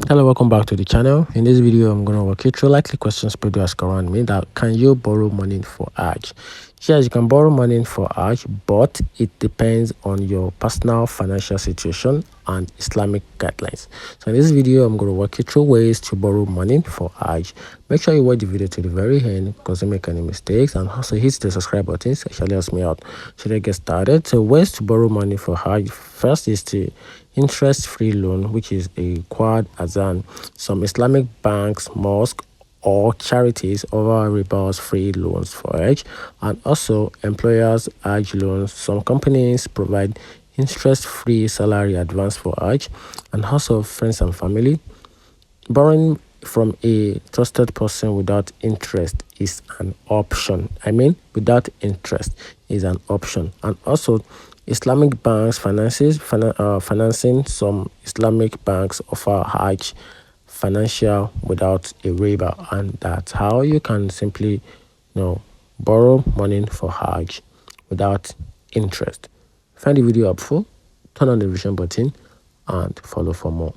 Hello, welcome back to the channel. In this video, I'm going to walk you through likely questions people ask around me that can you borrow money for Hajj? Yes, you can borrow money for Hajj, but it depends on your personal financial situation and Islamic guidelines. So in this video, I'm going to walk you through ways to borrow money for Hajj. Make sure you watch the video to the very end because don't make any mistakes, and also hit the subscribe button. It actually helps me out. So let's get started. So ways to borrow money for Hajj. First is the interest-free loan, which is a quad azan. Some Islamic banks, mosques, or charities offer riba-free loans for Hajj, and also employers Hajj loans. Some companies provide interest-free salary advance for Hajj, and also friends and family. Borrowing from a trusted person without interest is an option. Without interest is an option. And also Islamic banks financing. Some Islamic banks offer Hajj financial without a riba, and that's how you can simply borrow money for Hajj without interest. Find the video helpful, turn on the notification button and follow for more.